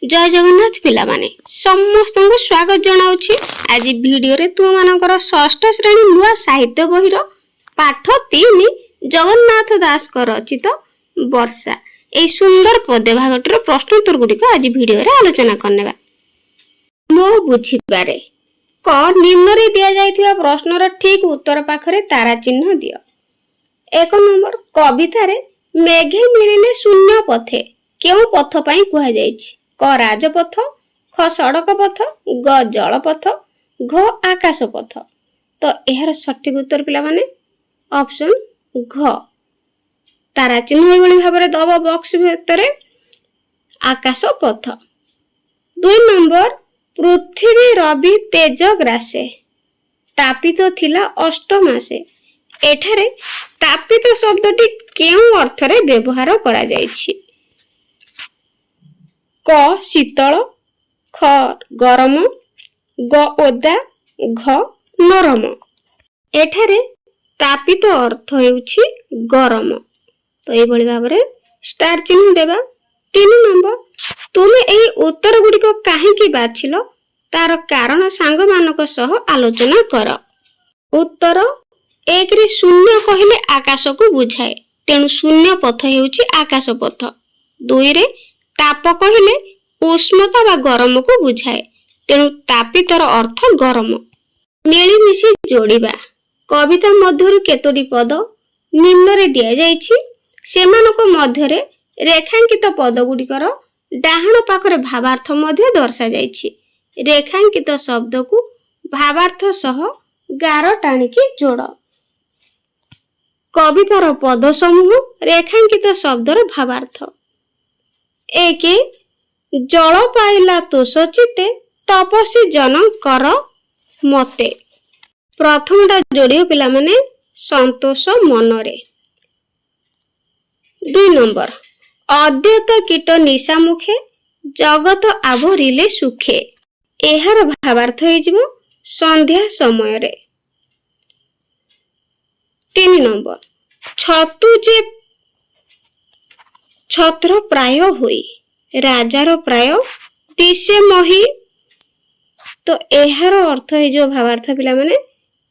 जय जगन्नाथ पिला माने समस्त को स्वागत जनाउछि। आज वीडियो रे तु मानकर षष्ठ श्रेणी नुआ साहित्य बहिर पाठ 3 जगन्नाथ दास को रचित वर्षा ए सुंदर पद्य भागटर प्रश्न उत्तर गुडी को आज वीडियो रे आलोचना करनेबा। मो बुझिबारे क निम्न रे दिया जाइथिबा प्रश्न रो ठीक उत्तर पाखरे तारा चिन्ह दियो। 1 नंबर कविता रे मेघे मिलिले शून्य पथे केउ पथ पई कुहा जाइछि? क राजपथ, ख सड़क पथ, ग जल पथ, घ आकाश पथ। तो एहर सठिक उत्तर पिला माने ऑप्शन घ तारा चिन्ह एभली भाबरे दब बॉक्स भितरे आकाश पथ। 2 नंबर पृथ्वी रवि तेज ग्रासे तापित थिला 8 मासे। एठारे तापित शब्दटी केउ अर्थरे व्यवहार करा जाइछि? क शीतल, ख गरम, ग ओदा, घ नरम। एठारे तापित अर्थ हेउछि गरम। तो एई भली भाबरे स्टार चिन्ह देबा। 3 नंबर तुमे एई उत्तर गुडी को काहे की बाछिलो तार कारण सांग मानक सह आलोचना कर। उत्तर 1 रे शून्य कहिले आकाश को बुझाए तेणु शून्य पथ हेउछि आकाश पथ। 2 रे ताप कहिले उष्णता बा गरम को बुझाए तेणु तापितर अर्थ गरम। मिली मिसी जोड़िबा कविता मध्यरु केतोटी पद निम्न रे दिया जाइछि सेमानक मध्यरे रेखांकित पद गुडिकर डाहाण पाखरे भावार्थ मध्य दर्शा जाइछि। रेखांकित शब्द को भावार्थ सह गार टाणिकी जोड़। कवितार पद समूह रेखांकित शब्दर भावार्थ। 1 जल पाइला तोष चिते तपस्वी जन कर मते। प्रथमटा जोड़ियो पिला माने संतोष मनरे। 2 नंबर अद्वैत कीट निशा मुखे जगत आवरिले सुखे। एहार भावार्थ हेजिवो संध्या समय रे। 3 नंबर छतु जे छत्र प्राय होई राजार प्राय दिशे मही। तो एहार अर्थ है जो भावार्थ पिला माने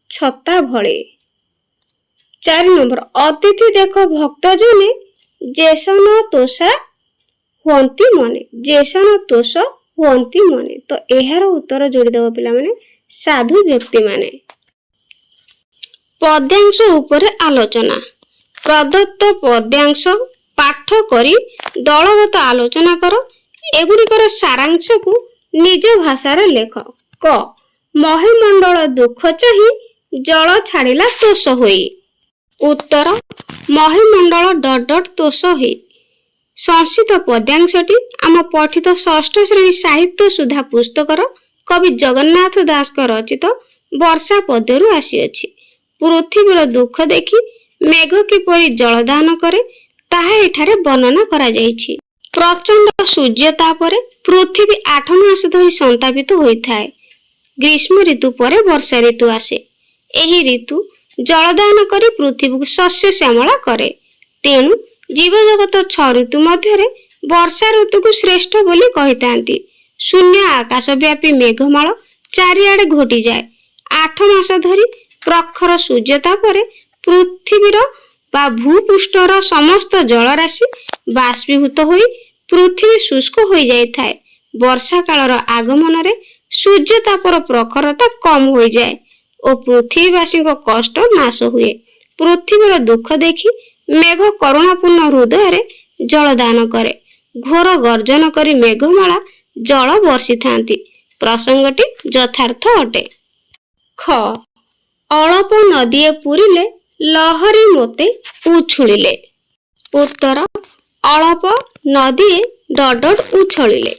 छता भळे। 4 नंबर अतिथि देख भक्त जने जेसन तोषा हुंती मने। जेसन तोष हुंती मने। तो एहार उत्तर जोड़ी देव पिला माने साधु व्यक्ति माने। पद्यांश उपरे आलोचना। प्रदत्त पद्यांश पाठ करी दलगत आलोचना कर। एगुड़िकर सारांश को निज भाषा रे लेख। क महिमंडल दुख चाही जल छाड़िला तोष होई। उत्तर महिमंडल डट डट तोष होई। संस्कृत पद्यांशटी आम पठित षष्ठ श्रेणी साहित्य सुधा पुस्तकर कवि जगन्नाथ दास को रचित वर्षा पद्यरु आसीअछि। पृथ्वीर दुख देखि मेघ किपरि जलदान करे ताहा एठारे वर्णना करा जाइछि। प्रचंड सूर्य तापरे पृथ्वी 8 मास धरि संतापित होइथाय। ग्रीष्म ऋतु परे वर्षा ऋतु आसे। एही ऋतु जलदान करी पृथ्वी को शस्य श्यामला करे। तेणु जीव जगत 6 ऋतु मध्यरे वर्षा ऋतु को श्रेष्ठ बोली कहितांती। शून्य आकाश व्यापी मेघमाल चारिआडे घोटी जाए। 8 मास धरि प्रखर सूर्य तापरे पृथ्वीर बा भूपृष्ठर समस्त जलराशि बाष्पीभूत होई पृथ्वी शुष्क हो जाए। वर्षा कालर आगमन रे सूर्य तापर प्रखरता कम हो जाए और पृथ्वीवासी को कष्ट नाश हुए। पृथ्वीर दुख देखि मेघ करुणापूर्ण हृदय रे जलदान करे। घोर गर्जन करी मेघमाला जल वर्षी थांती। प्रसंगटी यथार्थ अटे। ख अळप नदीए पुरिले लहरी मोते उछुलिले। उत्तर अळप नदी डडड उछलिले।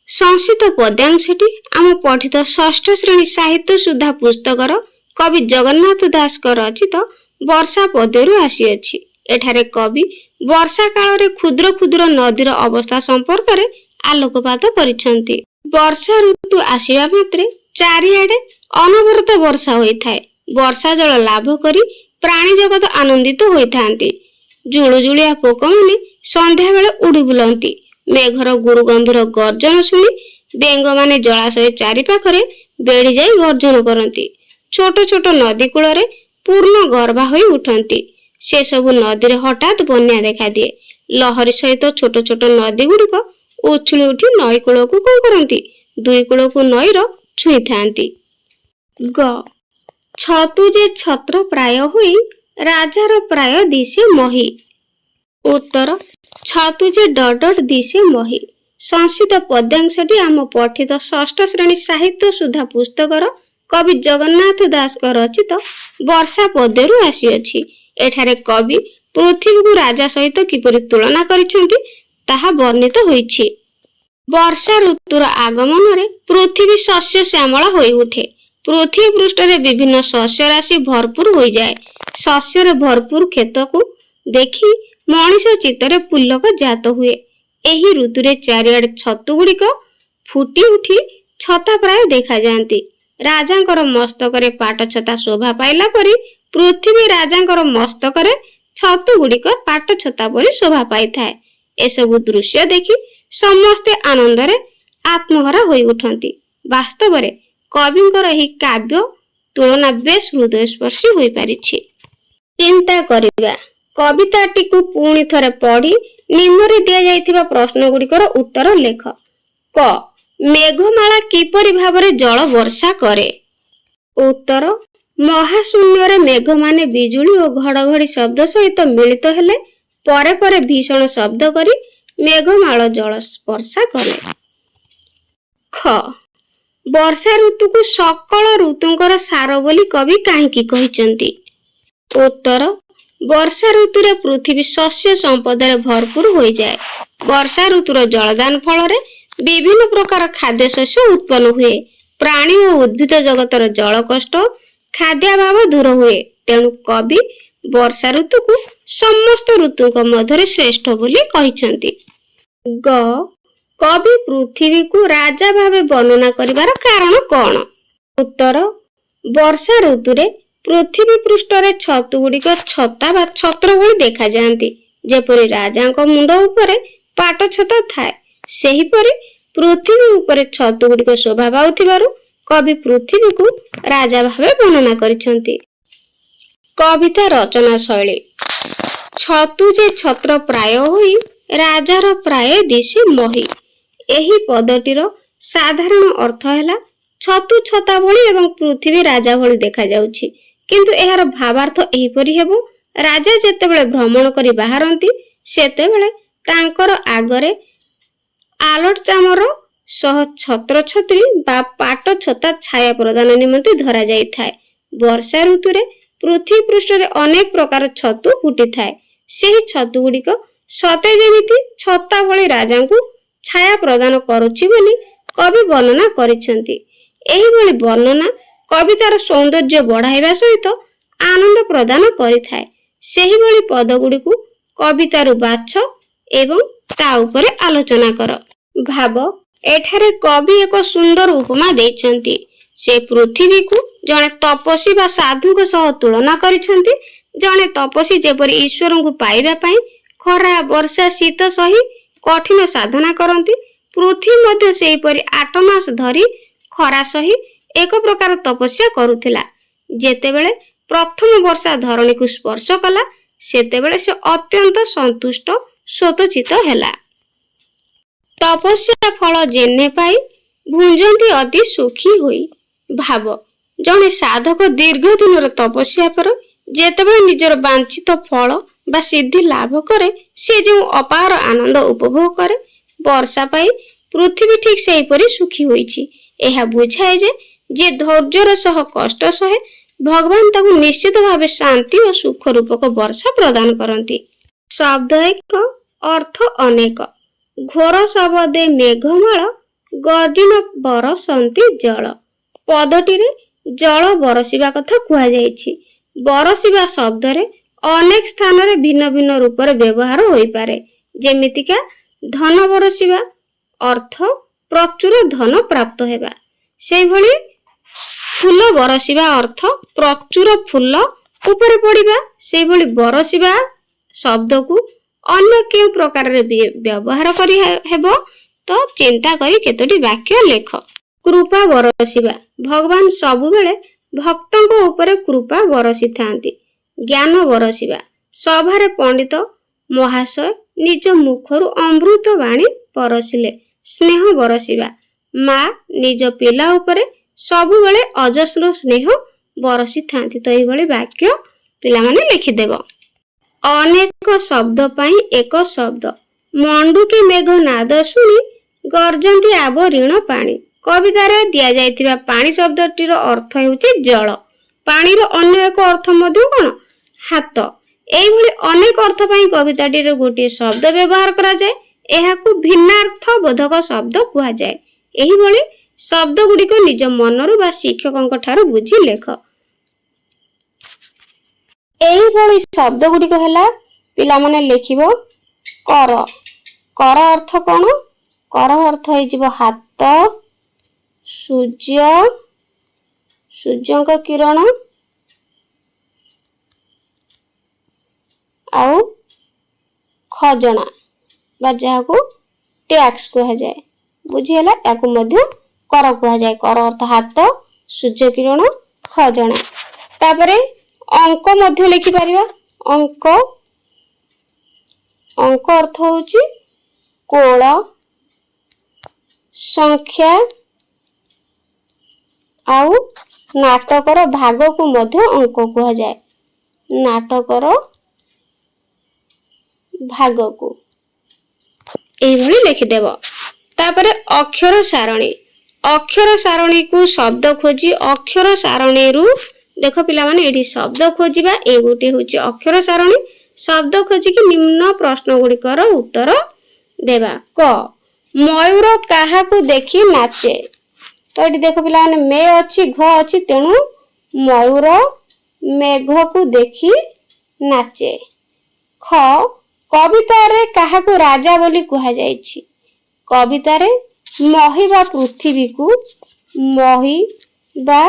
संस्कृत पद्यांशटी आम पठित षष्ठ श्रेणी साहित्य सुधा पुस्तकर कवि जगन्नाथ दास को रचित वर्षा पद्यरु आसीअछि। एठारे कवि वर्षा काल रे क्षुद्र क्षुद्र नदीर अवस्था संपर्क रे आलोकपात करिसंती। वर्षा ऋतु आसीबा मात्रे चारिआडे अनवरत वर्षा होइथाय। वर्षा जल लाभ करी प्राणी जगत आनंदित होइथांती। जुळुजुळिया पोक माने संध्या बेले उड़ी बुलंती। ମେଘର ଗୁରୁ ଗମ୍ଭୀର ଗର୍ଜନ ଶୁଣି ବେଙ୍ଗମାନେ ଜଳାଶୟ ଚାରିପାଖରେ ବେଢି ଯାଇ ଗର୍ଜନ କରନ୍ତି। ଛୋଟ ଛୋଟ ନଦୀ କୂଳରେ ପୂର୍ଣ୍ଣ ଗର୍ଭା ହୋଇ ଉଠନ୍ତି। ସେସବୁ ନଦୀରେ ହଠାତ୍ ବନ୍ୟା ଦେଖାଦିଏ। ଲହରୀ ସହିତ ଛୋଟ ଛୋଟ ନଦୀ ଗୁଡ଼ିକ ଉଛୁଳି ଉଠି ନଈ କୂଳକୁ କଣ କରନ୍ତି? ଦୁଇ କୂଳକୁ ନଈର ଛୁଇଁଥାନ୍ତି। ଗ ଛତୁ ଯେ ଛତ୍ର ପ୍ରାୟ ହୋଇ ରାଜାର ପ୍ରାୟ ଦିଶେ ମହି। ଉତ୍ତର ଛତୁ ଯେ ଡଡ ଦିଶେ ମହି। ସଂସ୍କୃତ ପଦ୍ୟାଂଶଟି ଆମ ପଠିତ ଷଷ୍ଠ ଶ୍ରେଣୀ ସାହିତ୍ୟ ସୁଧା ପୁସ୍ତକର କବି ଜଗନ୍ନାଥ ଦାସଙ୍କ ରଚିତ ବର୍ଷା ପଦ୍ୟରୁ ଆସିଅଛି। ଏଠାରେ କବି ପୃଥିବୀକୁ ରାଜା ସହିତ କିପରି ତୁଳନା କରିଛନ୍ତି ତାହା ବର୍ଣ୍ଣିତ ହୋଇଛି। ବର୍ଷା ଋତୁର ଆଗମନରେ ପୃଥିବୀ ଶସ୍ୟ ଶ୍ୟାମଳ ହୋଇ ଉଠେ। ପୃଥିବୀ ପୃଷ୍ଠରେ ବିଭିନ୍ନ ଶସ୍ୟ ରାଶି ଭରପୁର ହୋଇଯାଏ। ଶସ୍ୟରେ ଭରପୁର କ୍ଷେତକୁ ଦେଖି ମଣିଷ ଚିତ୍ତରେ ପୁଲକ ଜାତ ହୁଏ। ଏହି ଋତୁରେ ଚାରିଆଡେ ଛତୁ ଗୁଡ଼ିକ ଫୁଟି ଉଠି ଛତା ପ୍ରାୟ ଦେଖାଯାଆନ୍ତି। ରାଜାଙ୍କର ମସ୍ତକରେ ପାଟ ଛତା ଶୋଭା ପାଇଲା ପରି ପୃଥିବୀ ରାଜାଙ୍କର ମସ୍ତକରେ ଛତୁ ଗୁଡ଼ିକ ପାଟ ଛତା ପରି ଶୋଭା ପାଇଥାଏ। ଏସବୁ ଦୃଶ୍ୟ ଦେଖି ସମସ୍ତେ ଆନନ୍ଦରେ ଆତ୍ମହରା ହୋଇ ଉଠନ୍ତି। ବାସ୍ତବରେ କବିଙ୍କର ଏହି କାବ୍ୟ ତୁଳନା ବେଶ ହୃଦୟସ୍ପର୍ଶୀ ହୋଇପାରିଛି। ଚିନ୍ତା କରିବା। କବିତାଟିକୁ ପୁଣି ଥରେ ପଢି ନିମ୍ନରେ ଦିଆଯାଇଥିବା ପ୍ରଶ୍ନ ଗୁଡ଼ିକର ଉତ୍ତର ଲେଖ। କ ମେଘମାଳା କିପରି ଭାବରେ ଜଳ ବର୍ଷା କରେ? ଉତ୍ତର ମହାଶୂନ୍ୟରେ ମେଘମାନେ ବିଜୁଳି ଓ ଘଡଘଡି ଶବ୍ଦ ସହିତ ମିଳିତ ହେଲେ ପରେ ପରେ ଭୀଷଣ ଶବ୍ଦ କରି ମେଘମାଳ ଜଳ ବର୍ଷା କରେ। ଖ ବର୍ଷା ଋତୁକୁ ସକଳ ଋତୁଙ୍କର ସାର ବୋଲି କବି କାହିଁକି କହିଛନ୍ତି? ଉତ୍ତର ବର୍ଷା ଋତୁରେ ପୃଥିବୀ ଶସ୍ୟ ସମ୍ପଦରେ ଭରପୁର ହୋଇଯାଏ। ବର୍ଷା ଋତୁର ଜଳଦାନ ଫଳରେ ବିଭିନ୍ନ ପ୍ରକାର ଖାଦ୍ୟ ଶସ୍ୟ ଉତ୍ପନ୍ନ ହୁଏ। ପ୍ରାଣୀ ଓ ଉଦ୍ଭିଦ ଜଗତର ଜଳ କଷ୍ଟ ଖାଦ୍ୟାଭାବ ଦୂର ହୁଏ। ତେଣୁ କବି ବର୍ଷା ଋତୁକୁ ସମସ୍ତ ଋତୁଙ୍କ ମଧ୍ୟରେ ଶ୍ରେଷ୍ଠ ବୋଲି କହିଛନ୍ତି। ଗ କବି ପୃଥିବୀକୁ ରାଜା ଭାବେ ବର୍ଣ୍ଣନା କରିବାର କାରଣ କଣ? ଉତ୍ତର ବର୍ଷା ଋତୁରେ ପୃଥିବୀ ପୃଷ୍ଠରେ ଛତୁ ଗୁଡ଼ିକ ଛତା ବା ଛତ୍ର ଭଳି ଦେଖାଯାଆନ୍ତି। ଯେପରି ରାଜାଙ୍କ ମୁଣ୍ଡ ଉପରେ ପାଟ ଛତା ଥାଏ, ସେହିପରି ପୃଥିବୀ ଉପରେ ଛତୁ ଗୁଡ଼ିକ ଶୋଭା ପାଉଥିବାରୁ କବି ପୃଥିବୀକୁ ରାଜା ଭାବେ ବର୍ଣ୍ଣନା କରିଛନ୍ତି। କବିତା ରଚନା ଶୈଳୀ। ଛତୁ ଯେ ଛତ୍ର ପ୍ରାୟ ହୋଇ ରାଜାର ପ୍ରାୟ ଦିଶେ ମହି। ଏହି ପଦଟିର ସାଧାରଣ ଅର୍ଥ ହେଲା ଛତୁ ଛତା ଭଳି ଏବଂ ପୃଥିବୀ ରାଜା ଭଳି ଦେଖାଯାଉଛି। କିନ୍ତୁ ଏହାର ଭାବାର୍ଥ ଏହିପରି ହେବ, ରାଜା ଯେତେବେଳେ ଭ୍ରମଣ କରି ବାହାରନ୍ତି ସେତେବେଳେ ତାଙ୍କର ଆଗରେ ଆଲଟ ଚାମର ସହ ଛତ୍ର ଛତ୍ରୀ ବା ପାଟ ଛତା ଛାୟା ପ୍ରଦାନ ନିମନ୍ତେ ଧରାଯାଇଥାଏ। ବର୍ଷା ଋତୁରେ ପୃଥିବୀ ପୃଷ୍ଠରେ ଅନେକ ପ୍ରକାର ଛତୁ ଫୁଟିଥାଏ। ସେହି ଛତୁ ଗୁଡ଼ିକ ସତେ ଯେମିତି ଛତା ଭଳି ରାଜାଙ୍କୁ ଛାୟା ପ୍ରଦାନ କରୁଛି ବୋଲି କବି ବର୍ଣ୍ଣନା କରିଛନ୍ତି। ଏହିଭଳି ବର୍ଣ୍ଣନା କବିତାର ସୌନ୍ଦର୍ଯ୍ୟ ବଢାଇବା ସହିତ ଆନନ୍ଦ ପ୍ରଦାନ କରିଥାଏ। ସେହିଭଳି ପଦ ଗୁଡ଼ିକୁ କବିତାରୁ ବାଛ ଏବଂ ତା ଉପରେ ଆଲୋଚନା କର। ଭାବ, ଏଠାରେ କବି ଏକ ସୁନ୍ଦର ଉପମା ଦେଇଛନ୍ତି। ସେ ପୃଥିବୀକୁ ଜଣେ ତପସ୍ୱୀ ବା ସାଧୁଙ୍କ ସହ ତୁଳନା କରିଛନ୍ତି। ଜଣେ ତପସ୍ୱୀ ଯେପରି ଈଶ୍ୱରଙ୍କୁ ପାଇବା ପାଇଁ ଖରା ବର୍ଷା ଶୀତ ସହି କଠିନ ସାଧନା କରନ୍ତି, ପୃଥିବୀ ମଧ୍ୟ ସେହିପରି 8 ମାସ ଧରି ଖରା ସହି ଏକ ପ୍ରକାର ତପସ୍ୟା କରୁଥିଲା। ଯେତେବେଳେ ପ୍ରଥମ ବର୍ଷା ଧରଣୀକୁ ସ୍ପର୍ଶ କଲା ସେତେବେଳେ ସେ ଅତ୍ୟନ୍ତ ସନ୍ତୁଷ୍ଟ ସ୍ୱତଚିତ ହେଲା। ତପସ୍ୟା ଫଳ ଯେହ୍ନେ ପାଇ ଭୁଞ୍ଜନ୍ତି ଅତି ସୁଖୀ ହୋଇ। ଭାବ, ଜଣେ ସାଧକ ଦୀର୍ଘ ଦିନର ତପସ୍ୟା ପରେ ଯେତେବେଳେ ନିଜର ବାଞ୍ଛିତ ଫଳ ବା ସିଦ୍ଧି ଲାଭ କରେ ସେ ଯେଉଁ ଅପାର ଆନନ୍ଦ ଉପଭୋଗ କରେ, ବର୍ଷା ପାଇ ପୃଥିବୀ ଠିକ ସେହିପରି ସୁଖୀ ହୋଇଛି। ଏହା ବୁଝାଏ ଯେ ଯିଏ ଧୈର୍ଯ୍ୟର ସହ କଷ୍ଟ ସହେ ଭଗବାନ ତାକୁ ନିଶ୍ଚିତ ଭାବେ ଶାନ୍ତି ଓ ସୁଖ ରୂପକ ବର୍ଷା ପ୍ରଦାନ କରନ୍ତି। ଶବ୍ଦ ଏକ, ଅର୍ଥ ଅନେକ। ଘୋର ଶବଦେ ମେଘମାଳ ଗର୍ଜିନ ବରସନ୍ତି ଜଳ। ପଦଟିରେ ଜଳ ବରସିବା କଥା କୁହାଯାଇଛି। ବରସିବା ଶବ୍ଦରେ ଅନେକ ସ୍ଥାନରେ ଭିନ୍ନ ଭିନ୍ନ ରୂପରେ ବ୍ୟବହାର ହୋଇପାରେ। ଯେମିତିକା ଧନ ବରସିବା ଅର୍ଥ ପ୍ରଚୁର ଧନ ପ୍ରାପ୍ତ ହେବା। ସେହିଭଳି ଫୁଲ ବରସିବା ଅର୍ଥ ପ୍ରଚୁର ଫୁଲ ଉପରେ ପଡ଼ିବା। ସେହିଭଳି ବରସିବା ଶବ୍ଦକୁ अन्य केउ प्रकार व्यवहार करी हेबो तो चिंता करी केतोटी वाक्य लेख। कृपा बरसिबा भगवान सबु बेले भक्तों ऊपर कृपा बरसी थांती। ज्ञान बरसिबा सभारे पंडित महाशय निज मुखरु अमृत वाणी परसिले। स्नेह बरसिबा माँ निज पिला उपरे सबु बेले अजस्र स्नेह बरसी थांती। तो ये वाक्य पिला माने लिखिदेव। अनेक शब्द पाई एक शब्द मंडुकी मेघ नाद शुणी गर्जंती आब ऋण पानी। कवितार दिया जाइथिबा पानी शब्दटीर अर्थ हेउची जल। पानी रो अन्य एक अर्थ मध्य कोन हाथ। एई भली अनेक अर्थ पाई कविताटीर गोटे शब्द व्यवहार करा जाय। एहाकू भिन्नार्थ बोधक शब्द कुहा जाय। एही भली शब्द गुडी को निज मनरु बा शिक्षकंक ठारू बुझी लेख। एही भली शब्द गुडी को हला पिला माने लेखिबो कर। कर अर्थ कोन? कर अर्थ हे जिवो हाथ, सूर्य, सूर्यंक किरण आउ खजना बा जाको टैक्स कहा जाए। बुझीला याकू मध्य कर कहा जाए। कर अर्थ हाथ, सूर्य किरण, खजना। तापरे अंक मध्य लिखि परिबा। अंक अंक अर्थ होची कोल, संख्या आउ नाटकर भाग को मध्य अंक कहा जाए। नाटकर भाग को एभली लिखिदेव। तापरे अक्षर सारणी। अक्षर सारणी को शब्द खोजी अक्षर सारणी रु देख पिला माने एठी शब्द खोजिबा। ए गोटे होची अक्षर सारणी। शब्द खोजी कि निम्न प्रश्न गुड़िकर उत्तर देबा। क मयूर काहा को देखि नाचे। तो एठी देख पिला माने मे अछि घ अछि तेनु मयूर मेघ को देखि नाचे। ख कविता रे काहा को राजा बोली कहा जायछि। कविता रे मही बा पृथ्वी को मही बा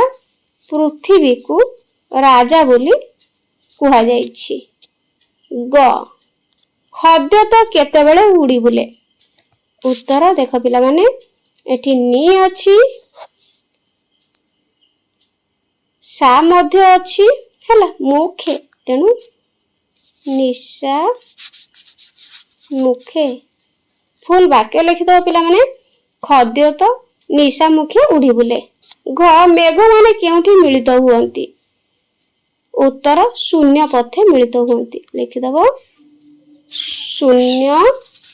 पृथ्वी को राजा बोली कहा जायछि। ग खाद्य तो केते बेले उड़ी बुले। उत्तर देख पिला माने एठी नी अछि, सा मध्य अछि हला मुखे तेनु निशा मुखे। फुल वाक्य लिखिदो पिला माने खाद्य तो निशा मुखे उड़ी बुले। घ मेघ माने केउठी मिलित हुअंती। उत्तर शून्य पथे मिलित हुअंती। लिखिदबो शून्य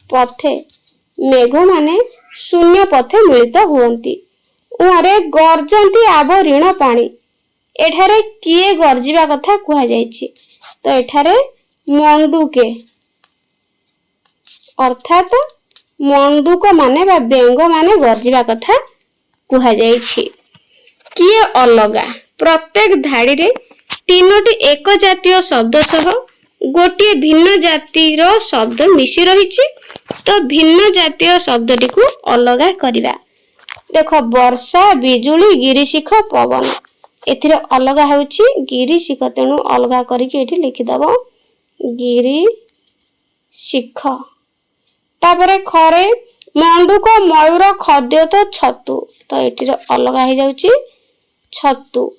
पथे मेघ माने शून्य पथे मिलित हुअंती। उहारे गर्जंती आभ ऋण पानी। एठारे किए गर्जिबा कथा कुहा जायछि। तो एठारे मंडुके अर्थात मंडुक माने बा बेंग माने गर्जिबा कथा कुहा जायछि। किए अलगा प्रत्येक धाड़ी रे तीनोटी एक जातीय शब्द सह गोटे भिन्न जातिर शब्द मिसी रहिछि। तो भिन्न जातीय शब्दटी को अलगा करिबा। देखो वर्षा, बिजुली, गिरिशिख, पवन। एथिरे अलगा होछि गिरिशिख तेनु अलगा करिके एठी लिखि दबो गिरिशिख। तापरे खरे मंडुक, मयूर, खाद्य तो छतु। तो एठी अलगा हो जाउछि छतु।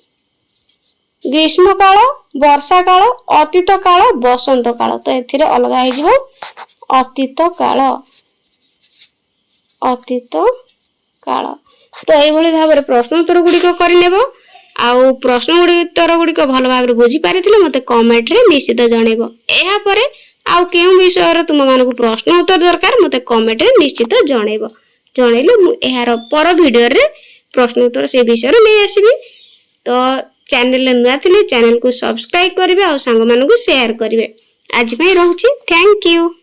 ग्रीष्म काल, वर्षा काल, अतीत काल, बसंत काल। तो एथिरे अलगा हो जिवो अतीत काल। अतीत काल। तो एई भली भाबरे प्रश्न उत्तर गुडी को करि नेबो। आउ प्रश्न उत्तर गुडी को भल भाबरे बुझी पारिथिले मते कमेंट रे निश्चित जणेबो। एहा परे आउ केउ विषय रे तुम मानको प्रश्न उत्तर दरकार मते कमेंट रे निश्चित जणेबो। जणेले मु एहार पर वीडियो रे प्रश्न उत्तर से विषय रे नै आसीबी। तो चैनल नुआ थिले चैनल को सब्सक्राइब करिवे आ संग मानको शेयर करिवे। आज पई रहउची थैंक यू।